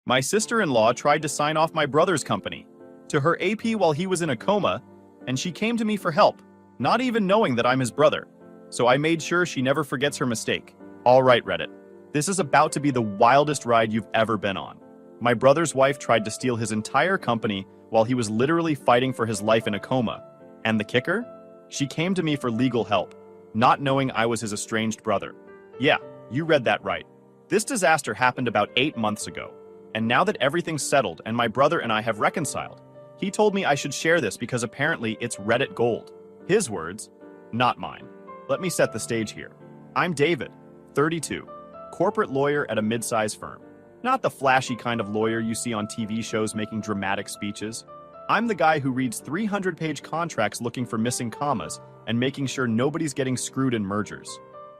My sister-in-law tried to sign off my brother's company to her AP while he was in a coma, and she came to me for help, not even knowing that I'm his brother. So I made sure she never forgets her mistake. All right, Reddit. This is about to be the wildest ride you've ever been on. My brother's wife tried to steal his entire company while he was literally fighting for his life in a coma. And the kicker? She came to me for legal help, not knowing I was his estranged brother. Yeah, you read that right. This disaster happened about 8 months ago. And now that everything's settled and my brother and I have reconciled, he told me I should share this because apparently it's Reddit gold. His words, not mine. Let me set the stage here. I'm David, 32, corporate lawyer at a mid-size firm. Not the flashy kind of lawyer you see on TV shows making dramatic speeches. I'm the guy who reads 300-page contracts looking for missing commas and making sure nobody's getting screwed in mergers.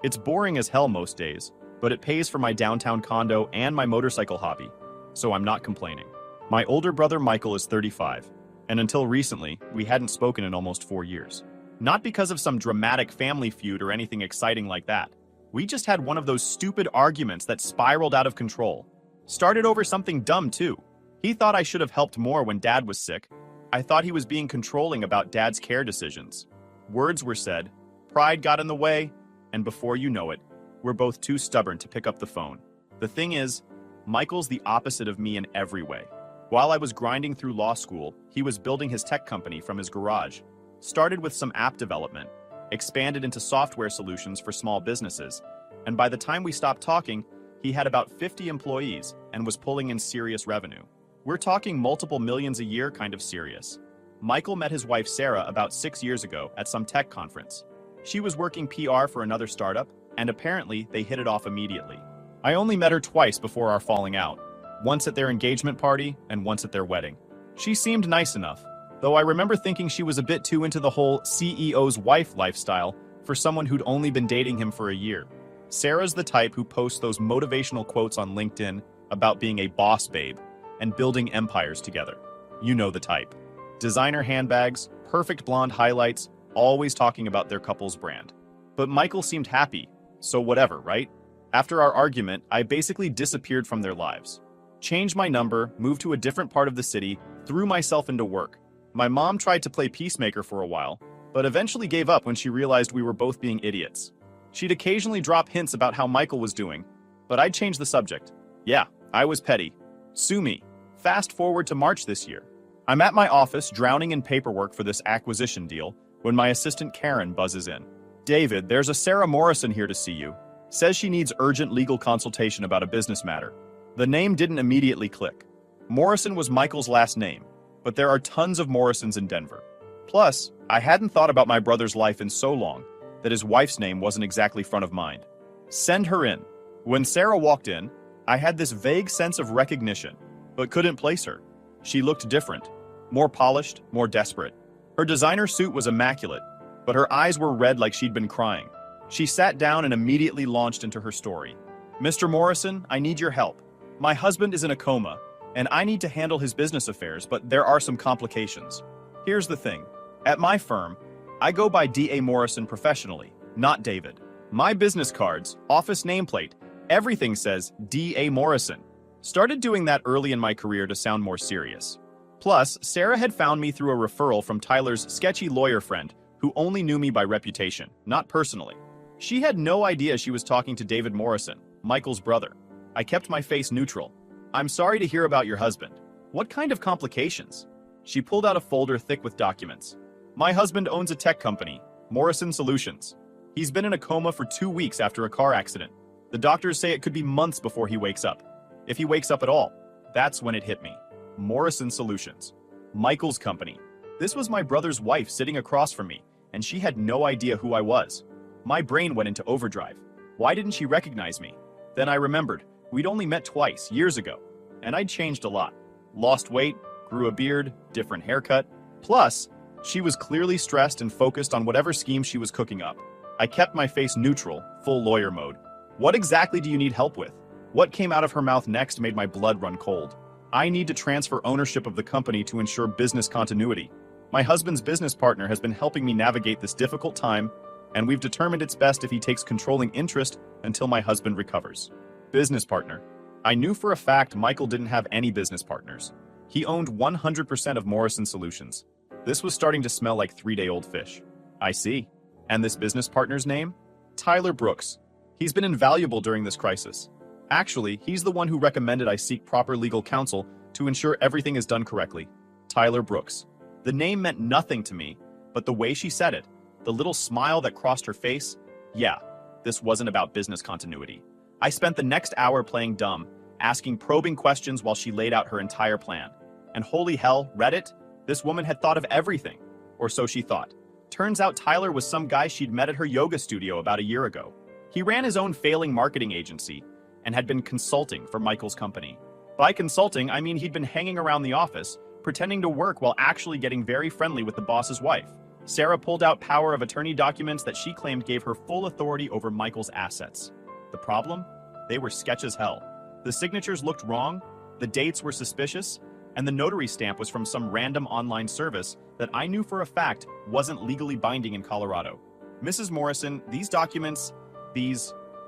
It's boring as hell most days, but it pays for my downtown condo and my motorcycle hobby, so I'm not complaining. My older brother Michael is 35, and until recently, we hadn't spoken in almost 4 years. Not because of some dramatic family feud or anything exciting like that. We just had one of those stupid arguments that spiraled out of control. Started over something dumb too. He thought I should have helped more when Dad was sick. I thought he was being controlling about Dad's care decisions. Words were said, pride got in the way, and before you know it, we're both too stubborn to pick up the phone. The thing is, Michael's the opposite of me in every way. While I was grinding through law school, he was building his tech company from his garage. Started with some app development, expanded into software solutions for small businesses, and by the time we stopped talking, he had about 50 employees and was pulling in serious revenue. We're talking multiple millions a year kind of serious. Michael met his wife Sarah about 6 years ago at some tech conference. She was working PR for another startup, and apparently they hit it off immediately. I only met her twice before our falling out, once at their engagement party and once at their wedding. She seemed nice enough, though I remember thinking she was a bit too into the whole CEO's wife lifestyle for someone who'd only been dating him for a year. Sarah's the type who posts those motivational quotes on LinkedIn about being a boss babe and building empires together. You know the type. Designer handbags, perfect blonde highlights, always talking about their couple's brand. But Michael seemed happy, so whatever, right? After our argument, I basically disappeared from their lives. Changed my number, moved to a different part of the city, threw myself into work. My mom tried to play peacemaker for a while, but eventually gave up when she realized we were both being idiots. She'd occasionally drop hints about how Michael was doing, but I'd change the subject. Yeah, I was petty. Sue me. Fast forward to March this year. I'm at my office drowning in paperwork for this acquisition deal when my assistant Karen buzzes in. David, there's a Sarah Morrison here to see you. Says she needs urgent legal consultation about a business matter. The name didn't immediately click. Morrison was Michael's last name, but there are tons of Morrisons in Denver. Plus, I hadn't thought about my brother's life in so long that his wife's name wasn't exactly front of mind. Send her in. When Sarah walked in, I had this vague sense of recognition, but couldn't place her. She looked different, more polished, more desperate. Her designer suit was immaculate, but her eyes were red like she'd been crying. She sat down and immediately launched into her story. Mr. Morrison, I need your help. My husband is in a coma, and I need to handle his business affairs, but there are some complications. Here's the thing. At my firm, I go by D.A. Morrison professionally, not David. My business cards, office nameplate, everything says D.A. Morrison. Started doing that early in my career to sound more serious. Plus, Sarah had found me through a referral from Tyler's sketchy lawyer friend who only knew me by reputation, not personally. She had no idea she was talking to David Morrison, Michael's brother. I kept my face neutral. I'm sorry to hear about your husband. What kind of complications? She pulled out a folder thick with documents. My husband owns a tech company, Morrison Solutions. He's been in a coma for 2 weeks after a car accident. The doctors say it could be months before he wakes up. If he wakes up at all. That's when it hit me. Morrison Solutions. Michael's company. This was my brother's wife sitting across from me, and she had no idea who I was. My brain went into overdrive. Why didn't she recognize me? Then I remembered, we'd only met twice, years ago, and I'd changed a lot. Lost weight, grew a beard, different haircut. Plus, she was clearly stressed and focused on whatever scheme she was cooking up. I kept my face neutral, full lawyer mode. What exactly do you need help with? What came out of her mouth next made my blood run cold. I need to transfer ownership of the company to ensure business continuity. My husband's business partner has been helping me navigate this difficult time, and we've determined it's best if he takes controlling interest until my husband recovers. Business partner. I knew for a fact Michael didn't have any business partners. He owned 100% of Morrison Solutions. This was starting to smell like three-day-old fish. I see. And this business partner's name? Tyler Brooks. He's been invaluable during this crisis. Actually, he's the one who recommended I seek proper legal counsel to ensure everything is done correctly. Tyler Brooks. The name meant nothing to me, but the way she said it, the little smile that crossed her face, yeah, this wasn't about business continuity. I spent the next hour playing dumb, asking probing questions while she laid out her entire plan. And holy hell, Reddit, this woman had thought of everything. Or so she thought. Turns out Tyler was some guy she'd met at her yoga studio about a year ago. He ran his own failing marketing agency and had been consulting for Michael's company. By consulting, I mean he'd been hanging around the office, pretending to work while actually getting very friendly with the boss's wife. Sarah pulled out power of attorney documents that she claimed gave her full authority over Michael's assets. The problem? They were sketch as hell. The signatures looked wrong, the dates were suspicious, and the notary stamp was from some random online service that I knew for a fact wasn't legally binding in Colorado. Mrs. Morrison, these documents,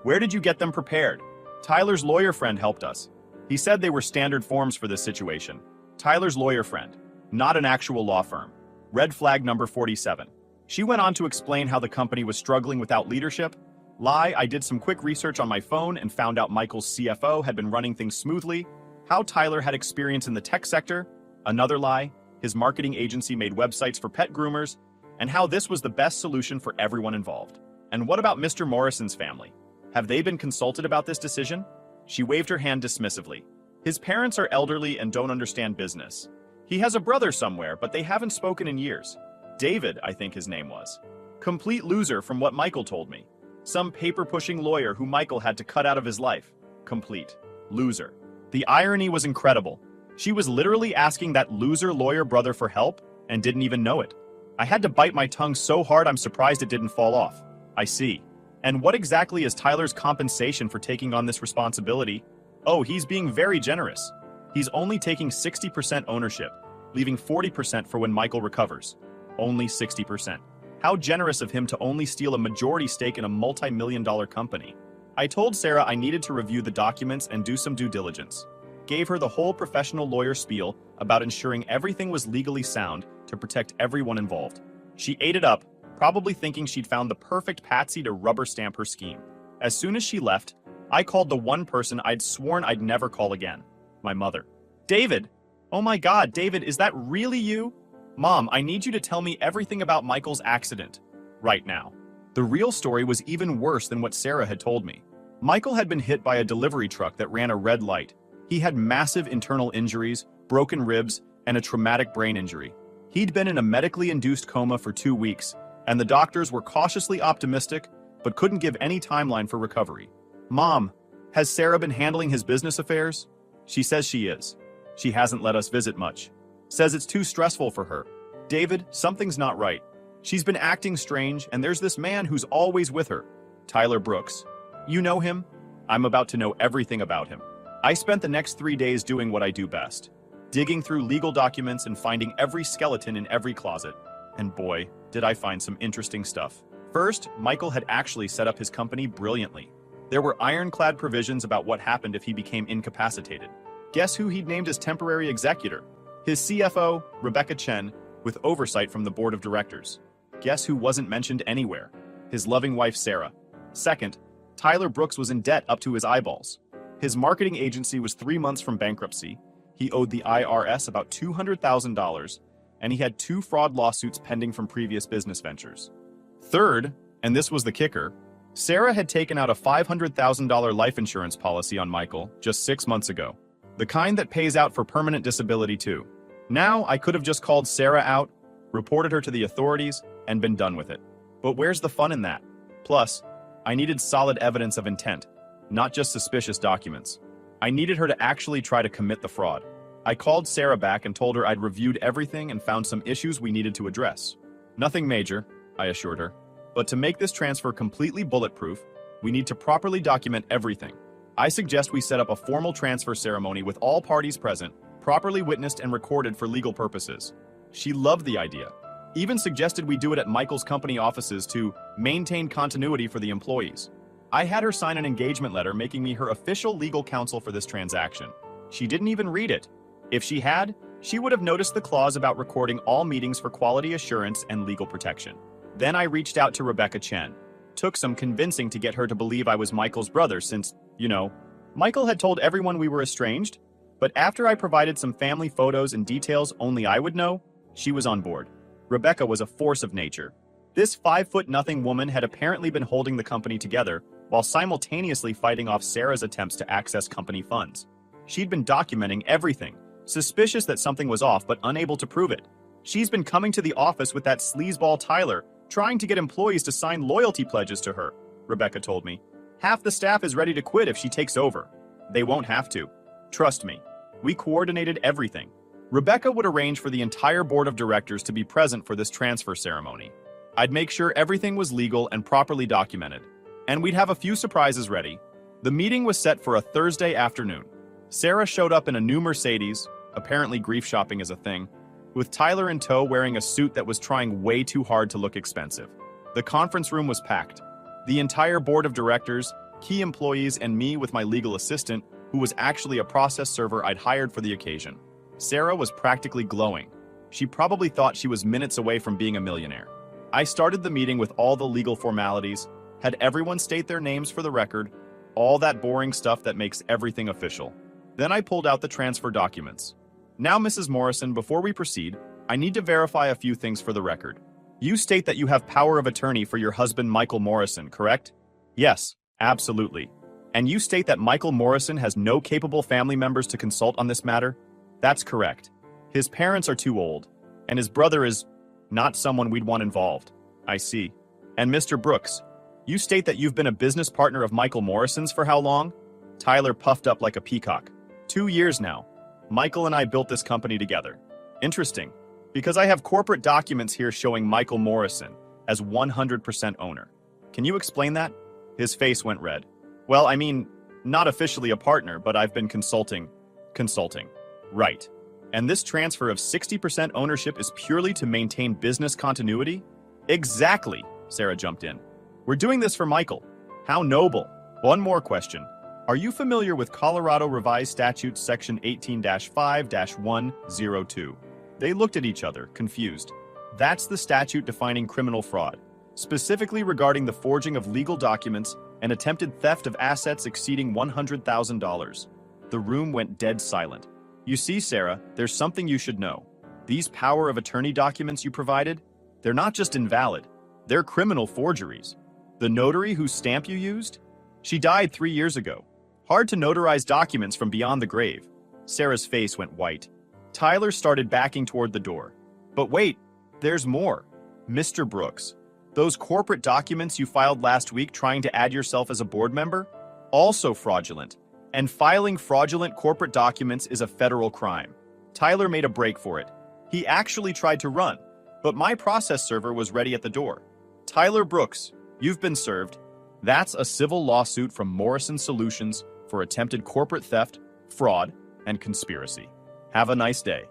where did you get them prepared? Tyler's lawyer friend helped us. He said they were standard forms for this situation. Tyler's lawyer friend, not an actual law firm. Red flag number 47. She went on to explain how the company was struggling without leadership. Lie, I did some quick research on my phone and found out Michael's CFO had been running things smoothly. How Tyler had experience in the tech sector. Another lie, his marketing agency made websites for pet groomers, and how this was the best solution for everyone involved. And what about Mr. Morrison's family? Have they been consulted about this decision? She waved her hand dismissively. His parents are elderly and don't understand business. He has a brother somewhere, but they haven't spoken in years. David, I think his name was. Complete loser from what Michael told me. Some paper-pushing lawyer who Michael had to cut out of his life. Complete loser. The irony was incredible. She was literally asking that loser lawyer brother for help and didn't even know it. I had to bite my tongue so hard I'm surprised it didn't fall off. I see. And what exactly is Tyler's compensation for taking on this responsibility? Oh, he's being very generous. He's only taking 60% ownership, leaving 40% for when Michael recovers. Only 60%. How generous of him to only steal a majority stake in a multi-million-dollar company. I told Sarah I needed to review the documents and do some due diligence. Gave her the whole professional lawyer spiel about ensuring everything was legally sound to protect everyone involved. She ate it up, probably thinking she'd found the perfect patsy to rubber stamp her scheme. As soon as she left, I called the one person I'd sworn I'd never call again. My mother. David! Oh my God, David, is that really you? Mom, I need you to tell me everything about Michael's accident. Right now. The real story was even worse than what Sarah had told me. Michael had been hit by a delivery truck that ran a red light. He had massive internal injuries, broken ribs, and a traumatic brain injury. He'd been in a medically induced coma for 2 weeks, and the doctors were cautiously optimistic, but couldn't give any timeline for recovery. Mom, has Sarah been handling his business affairs? She says she is. She hasn't let us visit much. Says it's too stressful for her. David, something's not right. She's been acting strange, and there's this man who's always with her. Tyler Brooks. You know him? I'm about to know everything about him. I spent the next 3 days doing what I do best. Digging through legal documents and finding every skeleton in every closet. And boy, did I find some interesting stuff. First, Michael had actually set up his company brilliantly. There were ironclad provisions about what happened if he became incapacitated. Guess who he'd named as temporary executor? His CFO, Rebecca Chen, with oversight from the board of directors. Guess who wasn't mentioned anywhere? His loving wife, Sarah. Second, Tyler Brooks was in debt up to his eyeballs. His marketing agency was 3 months from bankruptcy. He owed the IRS about $200,000, and he had 2 fraud lawsuits pending from previous business ventures. Third, and this was the kicker, Sarah had taken out a $500,000 life insurance policy on Michael just 6 months ago. The kind that pays out for permanent disability too. Now, I could have just called Sarah out, reported her to the authorities, and been done with it. But where's the fun in that? Plus, I needed solid evidence of intent, not just suspicious documents. I needed her to actually try to commit the fraud. I called Sarah back and told her I'd reviewed everything and found some issues we needed to address. Nothing major, I assured her. But to make this transfer completely bulletproof, we need to properly document everything. I suggest we set up a formal transfer ceremony with all parties present, properly witnessed and recorded for legal purposes. She loved the idea. Even suggested we do it at Michael's company offices to maintain continuity for the employees. I had her sign an engagement letter making me her official legal counsel for this transaction. She didn't even read it. If she had, she would have noticed the clause about recording all meetings for quality assurance and legal protection. Then I reached out to Rebecca Chen. Took some convincing to get her to believe I was Michael's brother since, Michael had told everyone we were estranged. But after I provided some family photos and details only I would know, she was on board. Rebecca was a force of nature. This 5'0" woman had apparently been holding the company together while simultaneously fighting off Sarah's attempts to access company funds. She'd been documenting everything, suspicious that something was off but unable to prove it. She's been coming to the office with that sleazeball Tyler, trying to get employees to sign loyalty pledges to her, Rebecca told me. Half the staff is ready to quit if she takes over. They won't have to. Trust me. We coordinated everything. Rebecca would arrange for the entire board of directors to be present for this transfer ceremony. I'd make sure everything was legal and properly documented. And we'd have a few surprises ready. The meeting was set for a Thursday afternoon. Sarah showed up in a new Mercedes, apparently grief shopping is a thing, with Tyler in tow wearing a suit that was trying way too hard to look expensive. The conference room was packed. The entire board of directors, key employees, and me with my legal assistant, who was actually a process server I'd hired for the occasion. Sarah was practically glowing. She probably thought she was minutes away from being a millionaire. I started the meeting with all the legal formalities, had everyone state their names for the record, all that boring stuff that makes everything official. Then I pulled out the transfer documents. Now, Mrs. Morrison, before we proceed, I need to verify a few things for the record. You state that you have power of attorney for your husband, Michael Morrison, correct? Yes, absolutely. And you state that Michael Morrison has no capable family members to consult on this matter? That's correct. His parents are too old, and his brother is not someone we'd want involved. I see. And Mr. Brooks, you state that you've been a business partner of Michael Morrison's for how long? Tyler puffed up like a peacock. 2 years now. Michael and I built this company together. Interesting, because I have corporate documents here showing Michael Morrison as 100% owner. Can you explain that? His face went red. Well, I mean, not officially a partner, but I've been consulting. Right. And this transfer of 60% ownership is purely to maintain business continuity? Exactly, Sarah jumped in. We're doing this for Michael. How noble. One more question. Are you familiar with Colorado Revised Statutes Section 18-5-102? They looked at each other, confused. That's the statute defining criminal fraud, specifically regarding the forging of legal documents and attempted theft of assets exceeding $100,000. The room went dead silent. You see, Sarah, there's something you should know. These power of attorney documents you provided, they're not just invalid, they're criminal forgeries. The notary whose stamp you used? She died 3 years ago. Hard to notarize documents from beyond the grave. Sarah's face went white. Tyler started backing toward the door. But wait, there's more. Mr. Brooks, those corporate documents you filed last week trying to add yourself as a board member? Also fraudulent. And filing fraudulent corporate documents is a federal crime. Tyler made a break for it. He actually tried to run, but my process server was ready at the door. Tyler Brooks, you've been served. That's a civil lawsuit from Morrison Solutions for attempted corporate theft, fraud, and conspiracy. Have a nice day.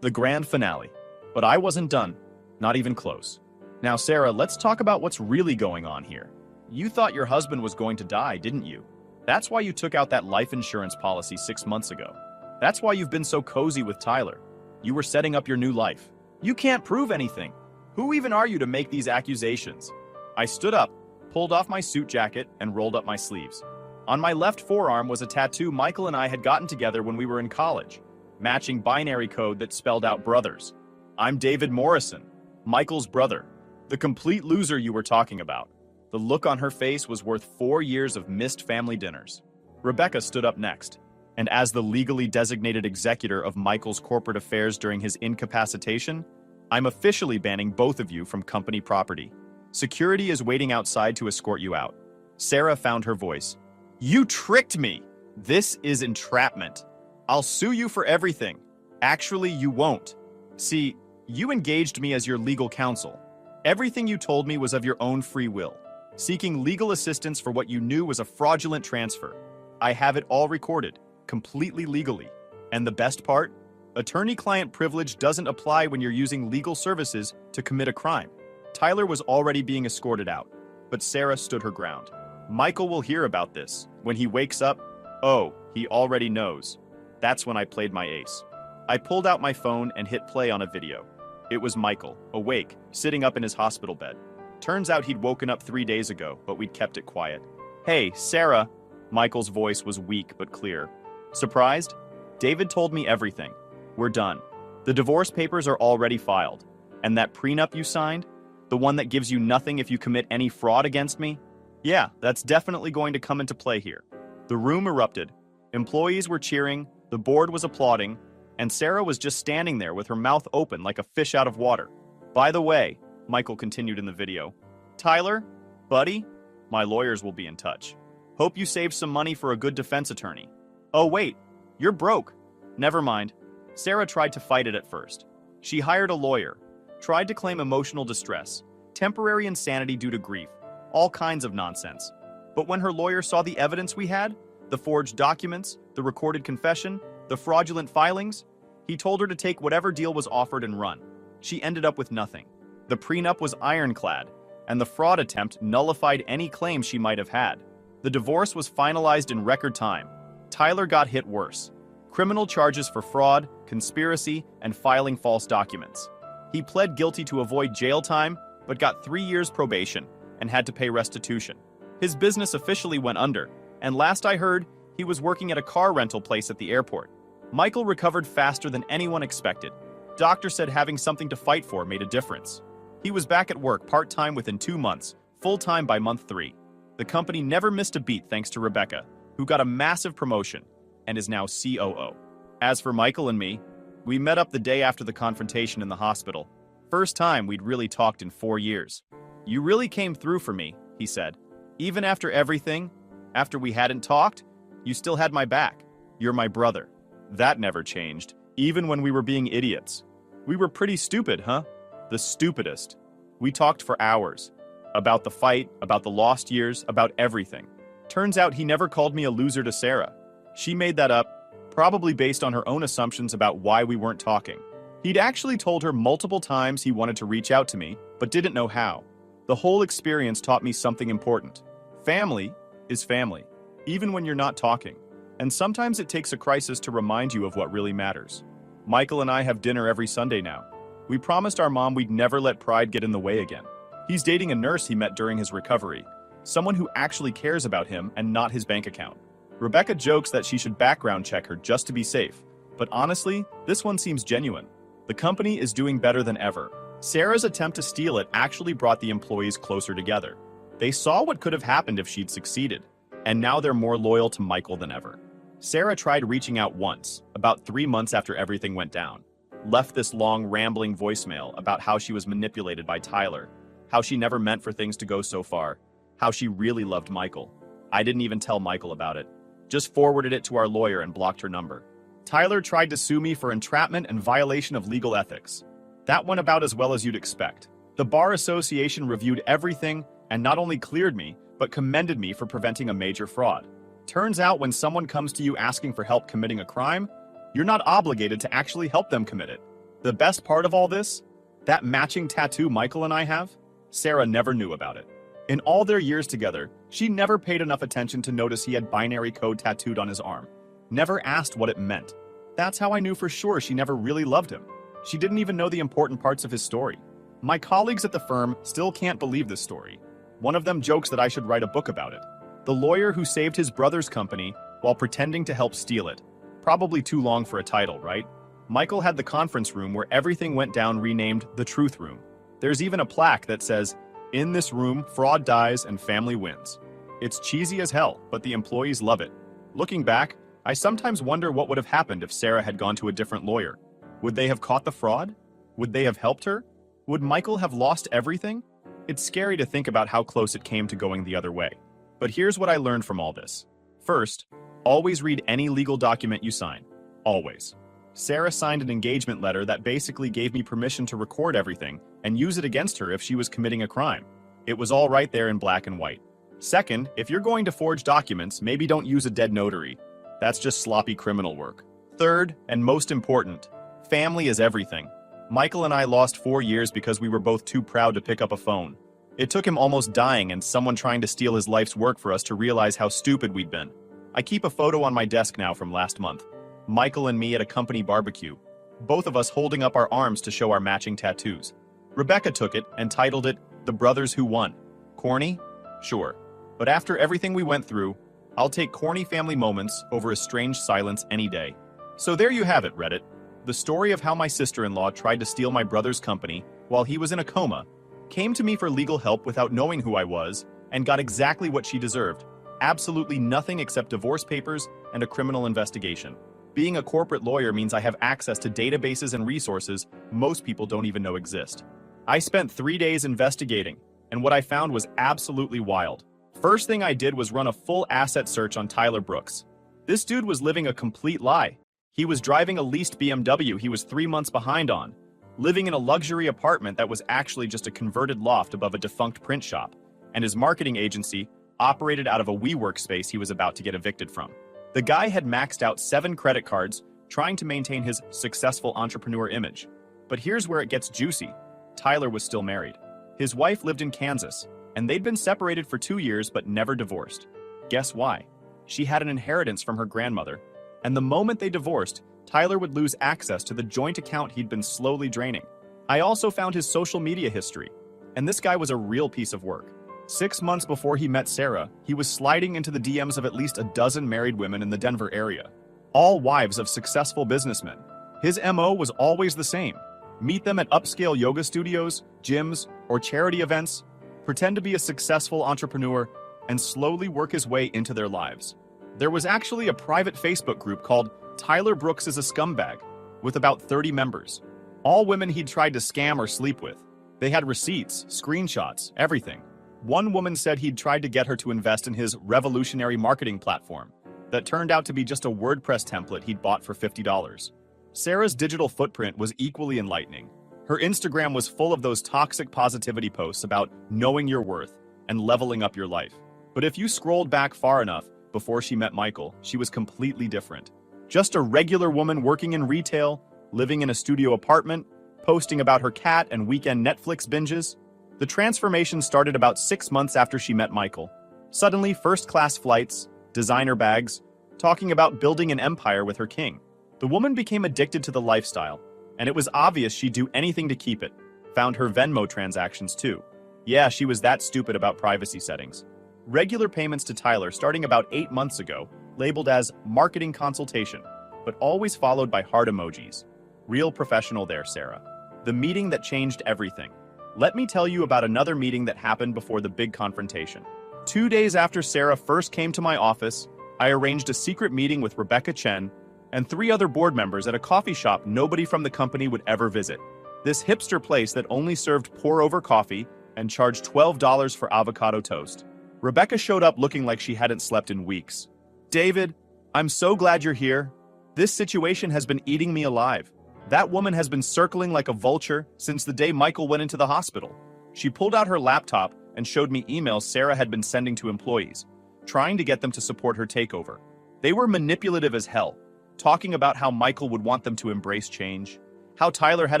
The grand finale. But I wasn't done. Not even close. Now, Sarah, let's talk about what's really going on here. You thought your husband was going to die, didn't you? That's why you took out that life insurance policy 6 months ago. That's why you've been so cozy with Tyler. You were setting up your new life. You can't prove anything. Who even are you to make these accusations? I stood up, pulled off my suit jacket, and rolled up my sleeves. On my left forearm was a tattoo Michael and I had gotten together when we were in college, matching binary code that spelled out brothers. I'm David Morrison, Michael's brother, the complete loser you were talking about. The look on her face was worth 4 years of missed family dinners. Rebecca stood up next, and as the legally designated executor of Michael's corporate affairs during his incapacitation, I'm officially banning both of you from company property. Security is waiting outside to escort you out. Sarah found her voice. You tricked me! This is entrapment. I'll sue you for everything. Actually, you won't. See, you engaged me as your legal counsel. Everything you told me was of your own free will, seeking legal assistance for what you knew was a fraudulent transfer. I have it all recorded, completely legally. And the best part? Attorney-client privilege doesn't apply when you're using legal services to commit a crime. Tyler was already being escorted out, but Sarah stood her ground. Michael will hear about this. When he wakes up, oh, he already knows. That's when I played my ace. I pulled out my phone and hit play on a video. It was Michael, awake, sitting up in his hospital bed. Turns out he'd woken up 3 days ago, but we'd kept it quiet. Hey, Sarah. Michael's voice was weak but clear. Surprised? David told me everything. We're done. The divorce papers are already filed. And that prenup you signed? The one that gives you nothing if you commit any fraud against me? Yeah, that's definitely going to come into play here. The room erupted. Employees were cheering, the board was applauding, and Sarah was just standing there with her mouth open like a fish out of water. By the way, Michael continued in the video, Tyler, buddy, my lawyers will be in touch. Hope you saved some money for a good defense attorney. Oh wait, you're broke. Never mind. Sarah tried to fight it at first. She hired a lawyer, tried to claim emotional distress, temporary insanity due to grief, all kinds of nonsense. But when her lawyer saw the evidence we had, the forged documents, the recorded confession, the fraudulent filings, he told her to take whatever deal was offered and run. She ended up with nothing. The prenup was ironclad, and the fraud attempt nullified any claim she might have had. The divorce was finalized in record time. Tyler got hit worse. Criminal charges for fraud, conspiracy, and filing false documents. He pled guilty to avoid jail time, but got 3 years probation and had to pay restitution. His business officially went under, and last I heard, he was working at a car rental place at the airport. Michael recovered faster than anyone expected. Doctor said having something to fight for made a difference. He was back at work part-time within 2 months, full-time by month 3. The company never missed a beat thanks to Rebecca, who got a massive promotion and is now COO. As for Michael and me, we met up the day after the confrontation in the hospital. First time we'd really talked in 4 years. You really came through for me, he said. Even after everything, after we hadn't talked, you still had my back. You're my brother. That never changed, even when we were being idiots. We were pretty stupid, huh? The stupidest. We talked for hours. About the fight, about the lost years, about everything. Turns out he never called me a loser to Sarah. She made that up, probably based on her own assumptions about why we weren't talking. He'd actually told her multiple times he wanted to reach out to me, but didn't know how. The whole experience taught me something important. Family is family, even when you're not talking. And sometimes it takes a crisis to remind you of what really matters. Michael and I have dinner every Sunday now. We promised our mom we'd never let pride get in the way again. He's dating a nurse he met during his recovery, someone who actually cares about him and not his bank account. Rebecca jokes that she should background check her just to be safe, but honestly, this one seems genuine. The company is doing better than ever. Sarah's attempt to steal it actually brought the employees closer together. They saw what could have happened if she'd succeeded, and now they're more loyal to Michael than ever. Sarah tried reaching out once, about 3 months after everything went down. Left this long, rambling voicemail about how she was manipulated by Tyler, how she never meant for things to go so far, how she really loved Michael. I didn't even tell Michael about it. Just forwarded it to our lawyer and blocked her number. Tyler tried to sue me for entrapment and violation of legal ethics. That went about as well as you'd expect. The Bar Association reviewed everything and not only cleared me, but commended me for preventing a major fraud. Turns out when someone comes to you asking for help committing a crime, you're not obligated to actually help them commit it. The best part of all this? That matching tattoo Michael and I have? Sarah never knew about it. In all their years together, she never paid enough attention to notice he had binary code tattooed on his arm. Never asked what it meant. That's how I knew for sure she never really loved him. She didn't even know the important parts of his story. My colleagues at the firm still can't believe this story. One of them jokes that I should write a book about it. The lawyer who saved his brother's company while pretending to help steal it. Probably too long for a title, right? Michael had the conference room where everything went down renamed the Truth Room. There's even a plaque that says, "In this room, fraud dies and family wins." It's cheesy as hell, but the employees love it. Looking back, I sometimes wonder what would have happened if Sarah had gone to a different lawyer. Would they have caught the fraud? Would they have helped her? Would Michael have lost everything? It's scary to think about how close it came to going the other way. But here's what I learned from all this. First, always read any legal document you sign. Always. Sarah signed an engagement letter that basically gave me permission to record everything and use it against her if she was committing a crime. It was all right there in black and white. Second, if you're going to forge documents, maybe don't use a dead notary. That's just sloppy criminal work. Third, and most important, family is everything. Michael and I lost 4 years because we were both too proud to pick up a phone. It took him almost dying and someone trying to steal his life's work for us to realize how stupid we'd been. I keep a photo on my desk now from last month. Michael and me at a company barbecue, both of us holding up our arms to show our matching tattoos. Rebecca took it and titled it, "The Brothers Who Won." Corny? Sure. But after everything we went through, I'll take corny family moments over a strange silence any day. So there you have it, Reddit. The story of how my sister-in-law tried to steal my brother's company while he was in a coma, came to me for legal help without knowing who I was, and got exactly what she deserved. Absolutely nothing except divorce papers and a criminal investigation. Being a corporate lawyer means I have access to databases and resources most people don't even know exist. I spent 3 days investigating, and what I found was absolutely wild. First thing I did was run a full asset search on Tyler Brooks. This dude was living a complete lie. He was driving a leased BMW he was 3 months behind on, living in a luxury apartment that was actually just a converted loft above a defunct print shop, and his marketing agency operated out of a WeWork space he was about to get evicted from. The guy had maxed out 7 credit cards, trying to maintain his successful entrepreneur image. But here's where it gets juicy. Tyler was still married. His wife lived in Kansas, and they'd been separated for 2 years but never divorced. Guess why? She had an inheritance from her grandmother, and the moment they divorced, Tyler would lose access to the joint account he'd been slowly draining. I also found his social media history, and this guy was a real piece of work. 6 months before he met Sarah, he was sliding into the DMs of at least a dozen married women in the Denver area, all wives of successful businessmen. His MO was always the same. Meet them at upscale yoga studios, gyms, or charity events, pretend to be a successful entrepreneur, and slowly work his way into their lives. There was actually a private Facebook group called Tyler Brooks is a Scumbag, with about 30 members. All women he'd tried to scam or sleep with. They had receipts, screenshots, everything. One woman said he'd tried to get her to invest in his revolutionary marketing platform that turned out to be just a WordPress template he'd bought for $50. Sarah's digital footprint was equally enlightening. Her Instagram was full of those toxic positivity posts about knowing your worth and leveling up your life. But if you scrolled back far enough before she met Michael, she was completely different. Just a regular woman working in retail, living in a studio apartment, posting about her cat and weekend Netflix binges. The transformation started about 6 months after she met Michael. Suddenly, first-class flights, designer bags, talking about building an empire with her king. The woman became addicted to the lifestyle, and it was obvious she'd do anything to keep it. Found her Venmo transactions too. Yeah, she was that stupid about privacy settings. Regular payments to Tyler starting about 8 months ago, labeled as marketing consultation, but always followed by heart emojis. Real professional there, Sarah. The meeting that changed everything. Let me tell you about another meeting that happened before the big confrontation. 2 days after Sarah first came to my office, I arranged a secret meeting with Rebecca Chen and 3 other board members at a coffee shop nobody from the company would ever visit. This hipster place that only served pour-over coffee and charged $12 for avocado toast. Rebecca showed up looking like she hadn't slept in weeks. "David, I'm so glad you're here. This situation has been eating me alive. That woman has been circling like a vulture since the day Michael went into the hospital." She pulled out her laptop and showed me emails Sarah had been sending to employees, trying to get them to support her takeover. They were manipulative as hell, talking about how Michael would want them to embrace change, how Tyler had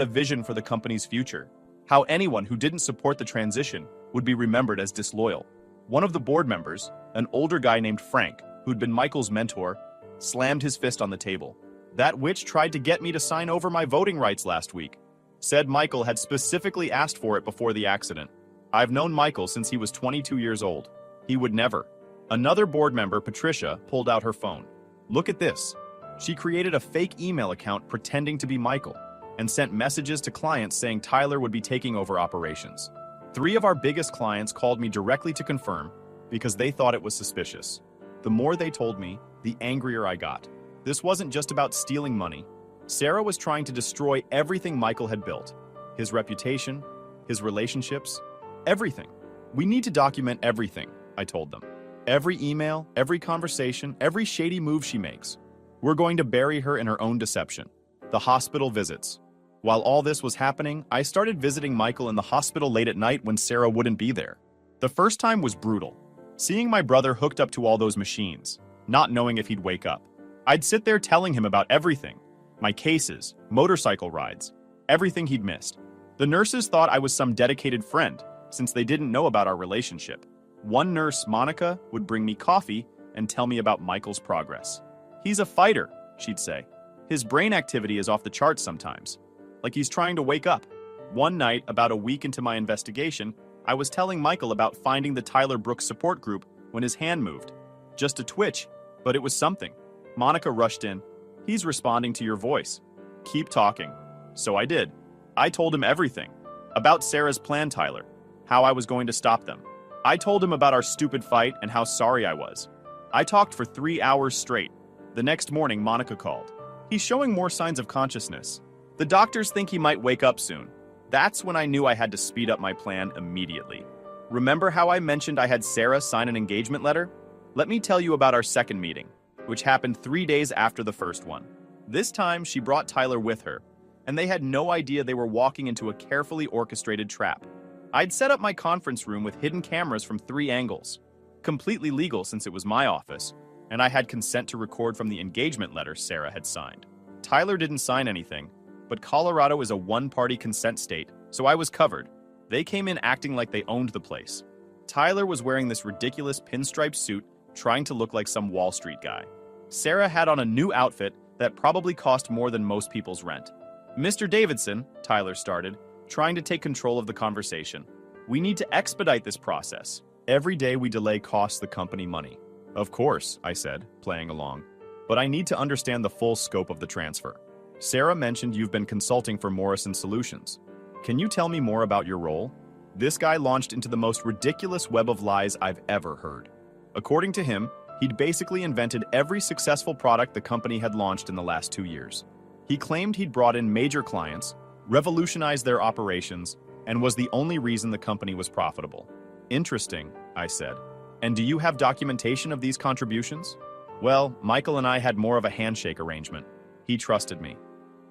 a vision for the company's future, how anyone who didn't support the transition would be remembered as disloyal. One of the board members, an older guy named Frank, who'd been Michael's mentor, slammed his fist on the table. "That witch tried to get me to sign over my voting rights last week. Said Michael had specifically asked for it before the accident. I've known Michael since he was 22 years old. He would never." Another board member, Patricia, pulled out her phone. "Look at this." She created a fake email account pretending to be Michael and sent messages to clients saying Tyler would be taking over operations. 3 of our biggest clients called me directly to confirm because they thought it was suspicious. The more they told me, the angrier I got. This wasn't just about stealing money. Sarah was trying to destroy everything Michael had built. His reputation, his relationships, everything. "We need to document everything," I told them. "Every email, every conversation, every shady move she makes. We're going to bury her in her own deception." The hospital visits. While all this was happening, I started visiting Michael in the hospital late at night when Sarah wouldn't be there. The first time was brutal. Seeing my brother hooked up to all those machines, not knowing if he'd wake up. I'd sit there telling him about everything. My cases, motorcycle rides, everything he'd missed. The nurses thought I was some dedicated friend, since they didn't know about our relationship. One nurse, Monica, would bring me coffee and tell me about Michael's progress. "He's a fighter," she'd say. "His brain activity is off the charts sometimes, like he's trying to wake up." One night, about a week into my investigation, I was telling Michael about finding the Tyler Brooks support group when his hand moved. Just a twitch, but it was something. Monica rushed in. "He's responding to your voice. Keep talking." So I did. I told him everything. About Sarah's plan, Tyler. How I was going to stop them. I told him about our stupid fight and how sorry I was. I talked for 3 hours straight. The next morning, Monica called. "He's showing more signs of consciousness. The doctors think he might wake up soon." That's when I knew I had to speed up my plan immediately. Remember how I mentioned I had Sarah sign an engagement letter? Let me tell you about our second meeting, which happened 3 days after the first one. This time, she brought Tyler with her, and they had no idea they were walking into a carefully orchestrated trap. I'd set up my conference room with hidden cameras from 3 angles. Completely legal since it was my office, and I had consent to record from the engagement letter Sarah had signed. Tyler didn't sign anything, but Colorado is a one-party consent state, so I was covered. They came in acting like they owned the place. Tyler was wearing this ridiculous pinstripe suit, trying to look like some Wall Street guy. Sarah had on a new outfit that probably cost more than most people's rent. "Mr. Davidson," Tyler started, trying to take control of the conversation. "We need to expedite this process. Every day we delay costs the company money." "Of course," I said, playing along. "But I need to understand the full scope of the transfer. Sarah mentioned you've been consulting for Morrison Solutions. Can you tell me more about your role?" This guy launched into the most ridiculous web of lies I've ever heard. According to him, he'd basically invented every successful product the company had launched in the last 2 years. He claimed he'd brought in major clients, revolutionized their operations, and was the only reason the company was profitable. "Interesting," I said. "And do you have documentation of these contributions?" "Well, Michael and I had more of a handshake arrangement. He trusted me."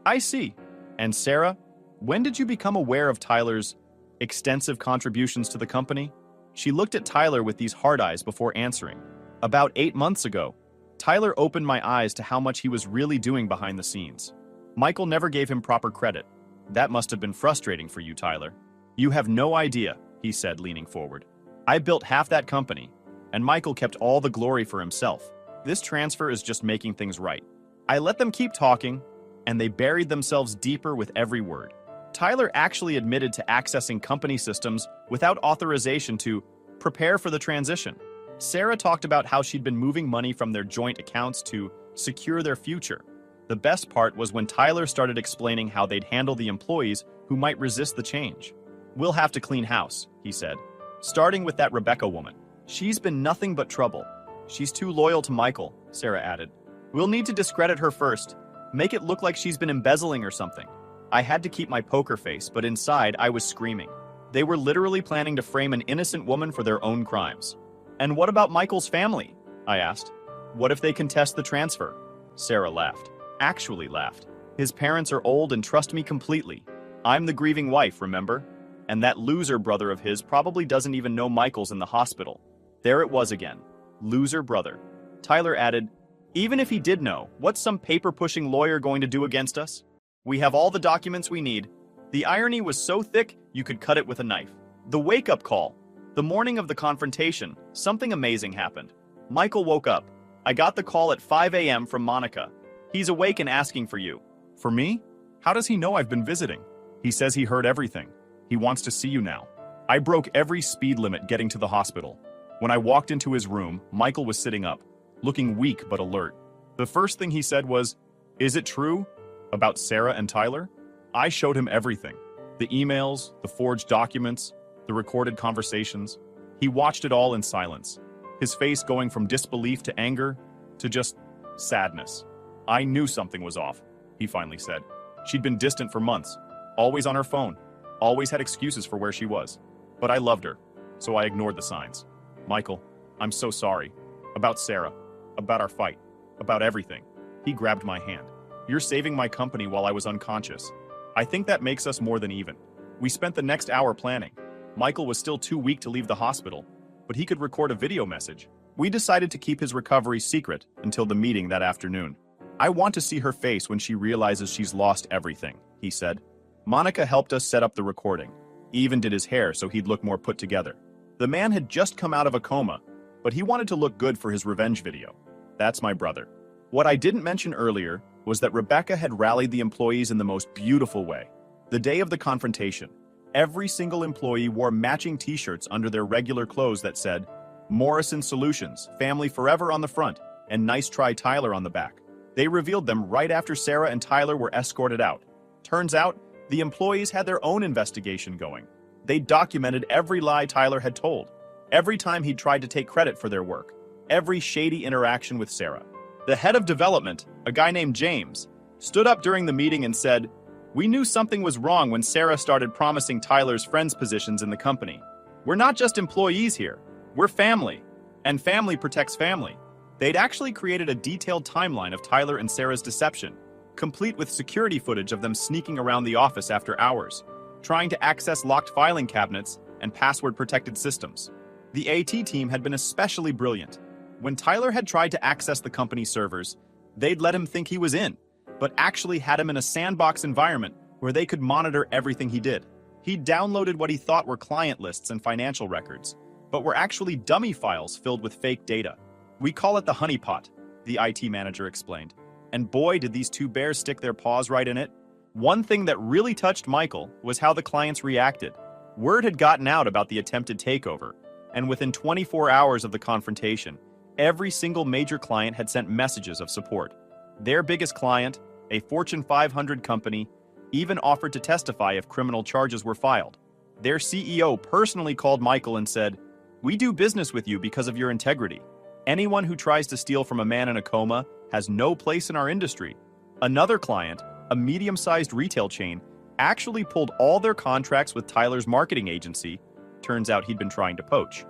"I see. And Sarah, when did you become aware of Tyler's extensive contributions to the company?" She looked at Tyler with these hard eyes before answering. "About 8 months ago. Tyler opened my eyes to how much he was really doing behind the scenes. Michael never gave him proper credit. That must have been frustrating for you, Tyler." "You have no idea," he said, leaning forward. "I built half that company, and Michael kept all the glory for himself. This transfer is just making things right." I let them keep talking, and they buried themselves deeper with every word. Tyler actually admitted to accessing company systems without authorization to prepare for the transition. Sarah talked about how she'd been moving money from their joint accounts to secure their future. The best part was when Tyler started explaining how they'd handle the employees who might resist the change. "We'll have to clean house," he said, "starting with that Rebecca woman. She's been nothing but trouble. She's too loyal to Michael," Sarah added. "We'll need to discredit her first, make it look like she's been embezzling or something." I had to keep my poker face, but inside I was screaming. They were literally planning to frame an innocent woman for their own crimes. "And what about Michael's family?" I asked. "What if they contest the transfer?" Sarah laughed. Actually laughed. "His parents are old and trust me completely. I'm the grieving wife, remember? And that loser brother of his probably doesn't even know Michael's in the hospital." There it was again. Loser brother. Tyler added, "Even if he did know, what's some paper-pushing lawyer going to do against us? We have all the documents we need." The irony was so thick, you could cut it with a knife. The wake-up call. The morning of the confrontation, something amazing happened. Michael woke up. I got the call at 5 a.m. from Monica. "He's awake and asking for you." "For me? How does he know I've been visiting?" "He says he heard everything. He wants to see you now." I broke every speed limit getting to the hospital. When I walked into his room, Michael was sitting up, looking weak but alert. The first thing he said was, "Is it true? About Sarah and Tyler?" I showed him everything. The emails, the forged documents, the recorded conversations. He watched it all in silence, his face going from disbelief to anger to just sadness. "I knew something was off," he finally said. She'd been distant for months, always on her phone, always had excuses for where she was. But I loved her, so I ignored the signs. "Michael, I'm so sorry. About Sarah, about our fight, about everything." He grabbed my hand. "You're saving my company while I was unconscious. I think that makes us more than even." We spent the next hour planning. Michael was still too weak to leave the hospital, but he could record a video message. We decided to keep his recovery secret until the meeting that afternoon. "I want to see her face when she realizes she's lost everything," he said. Monica helped us set up the recording. even did his hair so he'd look more put together. The man had just come out of a coma, but he wanted to look good for his revenge video. That's my brother. What I didn't mention earlier was that Rebecca had rallied the employees in the most beautiful way. The day of the confrontation, every single employee wore matching t-shirts under their regular clothes that said, "Morrison Solutions, Family Forever" on the front, and "Nice Try Tyler" on the back. They revealed them right after Sarah and Tyler were escorted out. Turns out, the employees had their own investigation going. They documented every lie Tyler had told, every time he'd tried to take credit for their work, every shady interaction with Sarah. The head of development, a guy named James, stood up during the meeting and said, "We knew something was wrong when Sarah started promising Tyler's friends positions in the company. We're not just employees here, we're family, and family protects family." They'd actually created a detailed timeline of Tyler and Sarah's deception, complete with security footage of them sneaking around the office after hours, trying to access locked filing cabinets and password-protected systems. The AT team had been especially brilliant. When Tyler had tried to access the company's servers, they'd let him think he was in, but actually had him in a sandbox environment where they could monitor everything he did. He downloaded what he thought were client lists and financial records, but were actually dummy files filled with fake data. "We call it the honeypot," the IT manager explained. And boy, did these two bears stick their paws right in it. One thing that really touched Michael was how the clients reacted. Word had gotten out about the attempted takeover, and within 24 hours of the confrontation, every single major client had sent messages of support. Their biggest client, a Fortune 500 company, even offered to testify if criminal charges were filed. Their CEO personally called Michael and said, "We do business with you because of your integrity. Anyone who tries to steal from a man in a coma has no place in our industry." Another client, a medium-sized retail chain, actually pulled all their contracts with Tyler's marketing agency, turns out he'd been trying to poach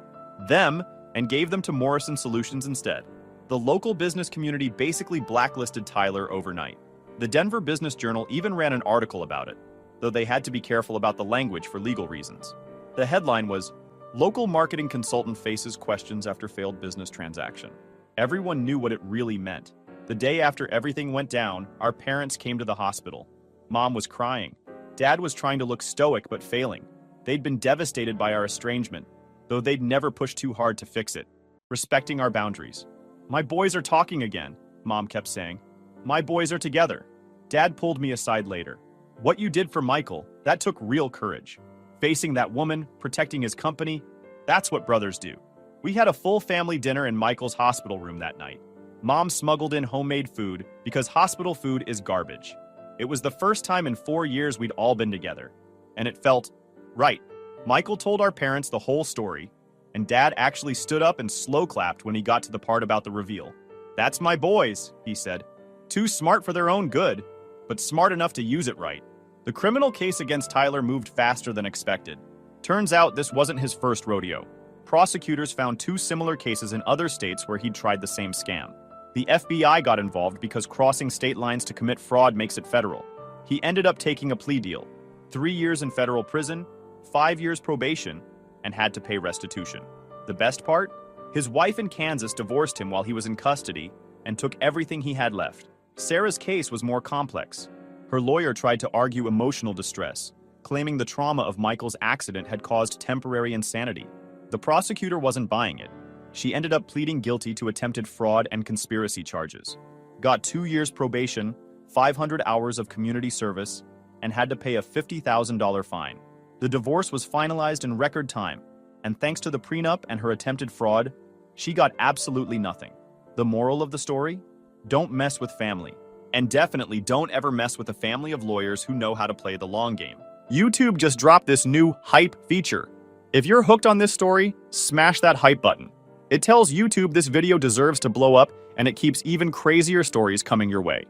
them, and gave them to Morrison Solutions instead. The local business community basically blacklisted Tyler overnight. The Denver Business Journal even ran an article about it, though they had to be careful about the language for legal reasons. The headline was, "Local Marketing Consultant Faces Questions After Failed Business Transaction." Everyone knew what it really meant. The day after everything went down, our parents came to the hospital. Mom was crying. Dad was trying to look stoic but failing. They'd been devastated by our estrangement, though they'd never pushed too hard to fix it, respecting our boundaries. "My boys are talking again," Mom kept saying. "My boys are together." Dad pulled me aside later. "What you did for Michael, that took real courage. Facing that woman, protecting his company, that's what brothers do." We had a full family dinner in Michael's hospital room that night. Mom smuggled in homemade food because hospital food is garbage. It was the first time in 4 years we'd all been together, and it felt right. Michael told our parents the whole story, and Dad actually stood up and slow clapped when he got to the part about the reveal. "That's my boys," he said. "Too smart for their own good, but smart enough to use it right." The criminal case against Tyler moved faster than expected. Turns out this wasn't his first rodeo. Prosecutors found 2 similar cases in other states where he'd tried the same scam. The FBI got involved because crossing state lines to commit fraud makes it federal. He ended up taking a plea deal, 3 years in federal prison, 5 years probation, and had to pay restitution. The best part? His wife in Kansas divorced him while he was in custody and took everything he had left. Sarah's case was more complex. Her lawyer tried to argue emotional distress, claiming the trauma of Michael's accident had caused temporary insanity. The prosecutor wasn't buying it. She ended up pleading guilty to attempted fraud and conspiracy charges, got 2 years probation, 500 hours of community service, and had to pay a $50,000 fine. The divorce was finalized in record time, and thanks to the prenup and her attempted fraud, she got absolutely nothing. The moral of the story? Don't mess with family. And definitely don't ever mess with a family of lawyers who know how to play the long game. YouTube just dropped this new hype feature. If you're hooked on this story, smash that hype button. It tells YouTube this video deserves to blow up, and it keeps even crazier stories coming your way.